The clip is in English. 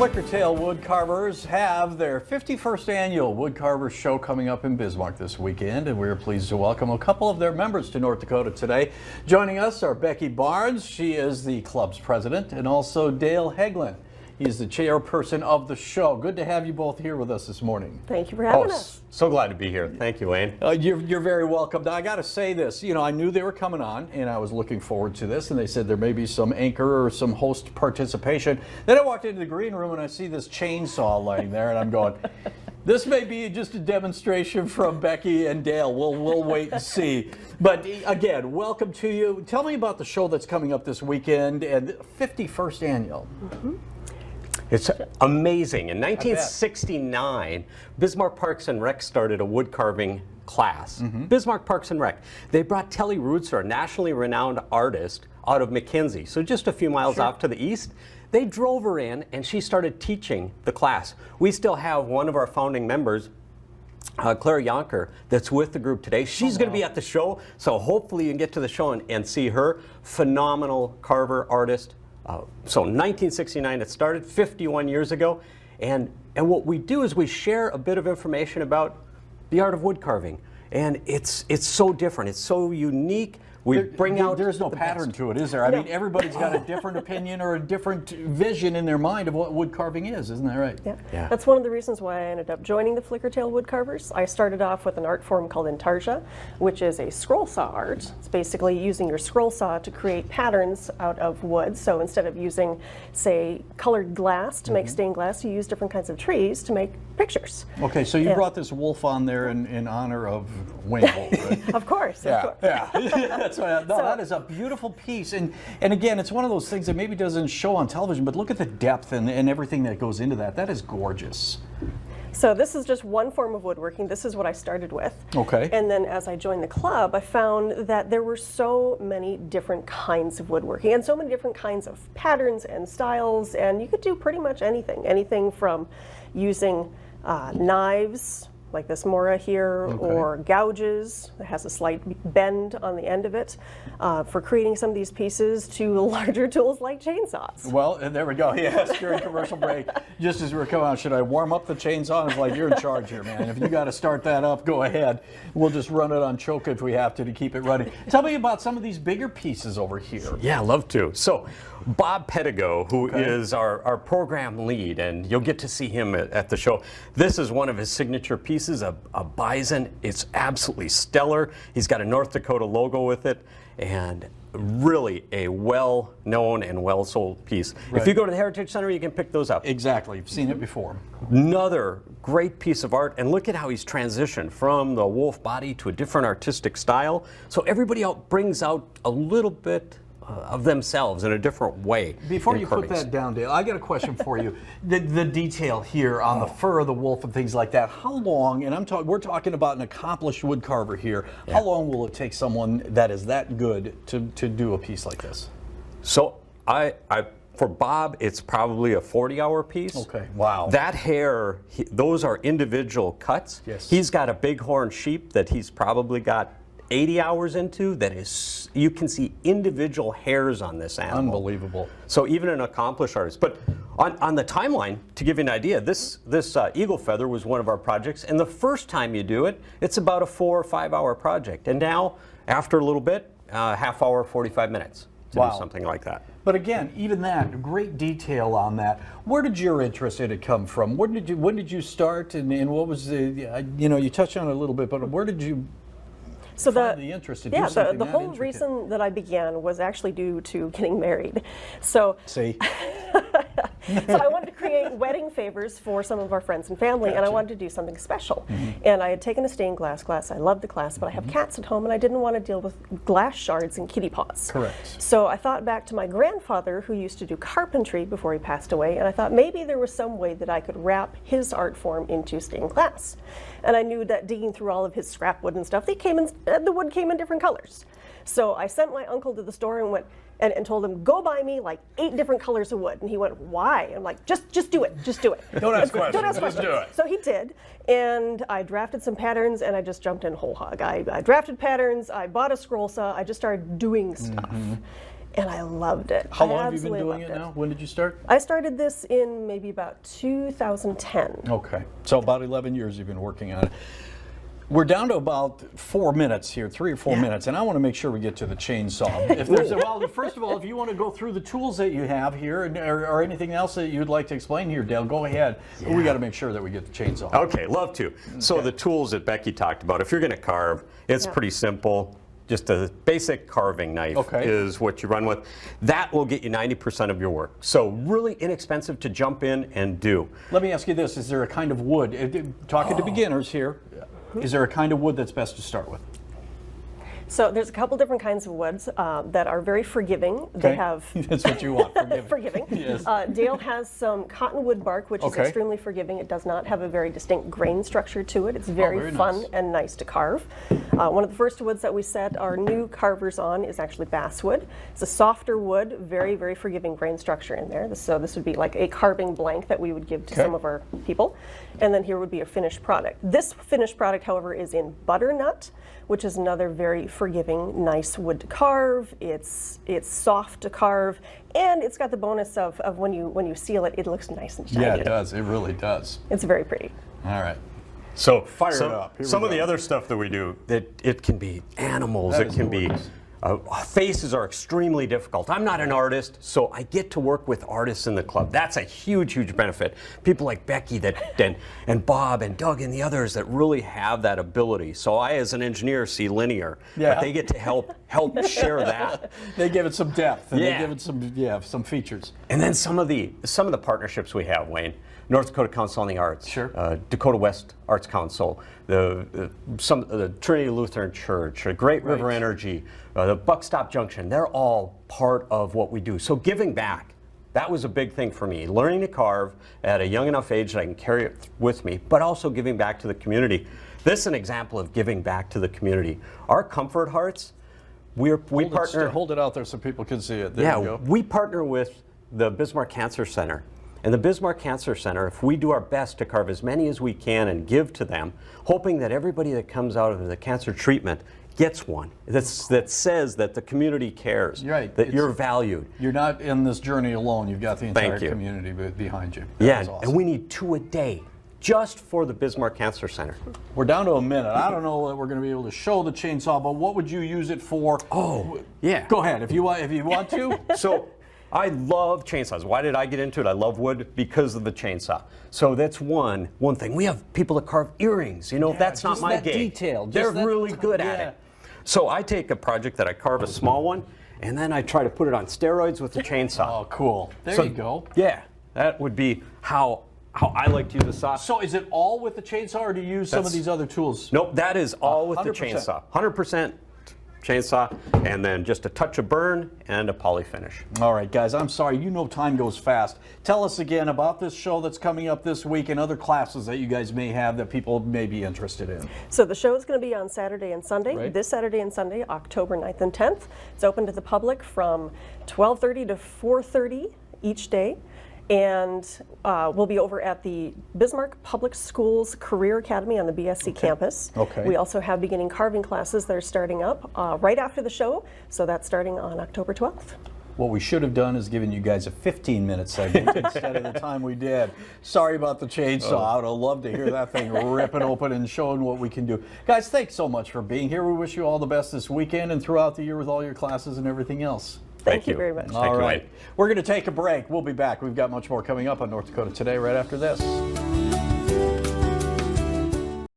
Flickertail Woodcarvers have their 51st annual Woodcarvers show coming up in Bismarck this weekend, and we're pleased to welcome a couple of their members to North Dakota today. Joining us are Becky Barnes, she is the club's president, and also Dale Heglund. He's the chairperson of the show. Good to have you both here with us this morning. Thank you for having us. So glad to be here. Thank you, Wayne. You're very welcome. Now, I got to say this. You know, I knew they were coming on, and I was looking forward to this, and they said there may be some anchor or some host participation. Then I walked into the green room, and I see this chainsaw laying there, and I'm going, this may be just a demonstration from Becky and Dale. We'll wait and see. But again, welcome to you. Tell me about the show that's coming up this weekend, and 51st annual. Mm-hmm. It's amazing. In 1969, Bismarck Parks and Rec started a wood carving class. Bismarck Parks and Rec. They brought Telly Rootser, a nationally renowned artist, out of McKinsey, so just a few miles off to the east. They drove her in, and she started teaching the class. We still have one of our founding members, Claire Yonker, that's with the group today. She's going to be at the show, so hopefully you can get to the show and see her. Phenomenal carver, artist. So 1969 it started, 51 years ago, and what we do is we share a bit of information about the art of wood carving, and it's so different, it's so unique. There's no pattern to it, is there? I mean, everybody's got a different opinion or a different vision in their mind of what wood carving is, isn't that right? Yeah. That's one of the reasons why I ended up joining the Flickertail Woodcarvers. I started off with an art form called intarsia, which is a scroll saw art. It's basically using your scroll saw to create patterns out of wood. So instead of using, say, colored glass to make stained glass, you use different kinds of trees to make pictures. Okay, so you brought this wolf on there in honor of Wayne Wolf, right? Of course. Yeah. That is a beautiful piece, and again, it's one of those things that maybe doesn't show on television, but look at the depth and everything that goes into that. That is gorgeous. So this is just one form of woodworking. This is what I started with. Okay. And then as I joined the club, I found that there were so many different kinds of woodworking and so many different kinds of patterns and styles, and you could do pretty much anything. Anything from using knives, like this mora here, or gouges that has a slight bend on the end of it, for creating some of these pieces, to larger tools like chainsaws. Well, and there we go. Yes, during commercial break, just as we were coming out, should I warm up the chainsaw? It's like, you're in charge here, man. If you got to start that up, go ahead. We'll just run it on choke if we have to keep it running. Tell me about some of these bigger pieces over here. Yeah, love to. So Bob Pedigo, who is our program lead, and you'll get to see him at the show. This is one of his signature pieces, a bison. It's absolutely stellar. He's got a North Dakota logo with it, and really a well-known and well-sold piece. Right. If you go to the Heritage Center, you can pick those up. Exactly. You've seen it before. Another great piece of art, and look at how he's transitioned from the wolf body to a different artistic style. So everybody brings out a little bit of themselves in a different way. Before you put that down, Dale, I got a question for you. The detail here on the fur of the wolf and things like that, how long, and we're talking about an accomplished wood carver here, how long will it take someone that is that good to do a piece like this? So for Bob, it's probably a 40-hour piece. Okay, wow. That hair, those are individual cuts. Yes. He's got a bighorn sheep that he's probably got 80 hours into, that is, you can see individual hairs on this animal. Unbelievable. So even an accomplished artist. But on the timeline, to give you an idea, this eagle feather was one of our projects, and the first time you do it, it's about a 4 or 5 hour project. And now, after a little bit, half hour, 45 minutes to do something like that. But again, even that, great detail on that. Where did your interest in it come from? When did you start, and what was the, you touched on it a little bit, but where did you find the interest to do something the that whole intricate? reason that I began was actually due to getting married. So See? So I wanted to create wedding favors for some of our friends and family, and I wanted to do something special. And I had taken a stained glass class. I loved the class, but I have cats at home, and I didn't want to deal with glass shards and kitty paws. Correct. So I thought back to my grandfather, who used to do carpentry before he passed away, and I thought maybe there was some way that I could wrap his art form into stained glass. And I knew that digging through all of his scrap wood and stuff, the wood came in different colors. So I sent my uncle to the store and went and told him, go buy me like 8 different colors of wood. And he went, why? And I'm like, just do it, just do it. Don't ask questions, Don't ask just questions. do it. So he did, and I drafted some patterns, and I just jumped in whole hog. I drafted patterns, I bought a scroll saw, I just started doing stuff. and I loved it. How I long have you been absolutely doing it loved now? When did you start? I started this in maybe about 2010. Okay, so about 11 years you've been working on it. We're down to about 4 minutes here, 3 or 4 minutes, and I want to make sure we get to the chainsaw. If there's well, first of all, if you want to go through the tools that you have here, or anything else that you'd like to explain here, Dale, go ahead. We got to make sure that we get the chainsaw. Okay, love to. So the tools that Becky talked about, if you're going to carve, it's pretty simple. Just a basic carving knife is what you run with. That will get you 90% of your work. So really inexpensive to jump in and do. Let me ask you this, is there a kind of wood, talking to beginners here, is there a kind of wood that's best to start with? So there's a couple different kinds of woods that are very forgiving. They have That's what you want, forgiving. Yes. Dale has some cottonwood bark, which is extremely forgiving. It does not have a very distinct grain structure to it. It's very fun nice. and nice to carve. One of the first woods that we set our new carvers on is actually basswood. It's a softer wood, very, very forgiving grain structure in there. So this would be like a carving blank that we would give to some of our people. And then here would be a finished product. This finished product, however, is in butternut, which is another very forgiving, nice wood to carve. It's soft to carve, and it's got the bonus of when you seal it, it looks nice and shiny. Yeah, it does. It really does. It's very pretty. All right. So Fire it up. Here we some of go. the other stuff that we do, that it can be animals, That it is can be gorgeous. faces are extremely difficult. I'm not an artist, so I get to work with artists in the club. That's a huge, huge benefit. People like Becky and Bob and Doug and the others that really have that ability. So I, as an engineer, see linear, but they get to help share that. They give it some depth, and Yeah. they give it some features. And then some of the partnerships we have, Wayne. North Dakota Council on the Arts, Dakota West Arts Council, the Trinity Lutheran Church, Great River Energy, the Buck Stop Junction. They're all part of what we do. So giving back, that was a big thing for me. Learning to carve at a young enough age that I can carry it with me, but also giving back to the community. This is an example of giving back to the community. Our Comfort Hearts, we partner. Hold it out there so people can see it. There you go. We partner with the Bismarck Cancer Center. And the Bismarck Cancer Center, if we do our best to carve as many as we can and give to them, hoping that everybody that comes out of the cancer treatment gets one that says that the community cares, that you're valued. You're not in this journey alone. You've got the entire Thank you. community behind you. That is awesome. and we need 2 a day just for the Bismarck Cancer Center. We're down to a minute. I don't know that we're going to be able to show the chainsaw, but what would you use it for? Oh, yeah. Go ahead if you want to. So I love chainsaws. Why did I get into it? I love wood because of the chainsaw. So that's one thing. We have people that carve earrings. You know, that's not just my that gig. detail. They're Just that really good at it. So I take a project that I carve a small one, and then I try to put it on steroids with the chainsaw. Oh, cool. There you go. Yeah, that would be how I like to use the saw. So is it all with the chainsaw, or do you use some of these other tools? Nope, that is all with the 100%. chainsaw. 100% chainsaw, and then just a touch of burn and a poly finish. All right, guys, I'm sorry. You know time goes fast. Tell us again about this show that's coming up this week and other classes that you guys may have that people may be interested in. So the show is going to be on Saturday and Sunday, Right. this Saturday and Sunday, October 9th and 10th. It's open to the public from 12:30 to 4:30 each day. And we'll be over at the Bismarck Public Schools Career Academy on the BSC campus. Okay. We also have beginning carving classes that are starting up right after the show, so that's starting on October 12th. What we should have done is given you guys a 15-minute segment instead of the time we did. Sorry about the chainsaw. I would have loved to hear that thing ripping open and showing what we can do. Guys, thanks so much for being here. We wish you all the best this weekend and throughout the year with all your classes and everything else. Thank you very much. Thank All you, right. Wayne. We're going to take a break. We'll be back. We've got much more coming up on North Dakota Today right after this.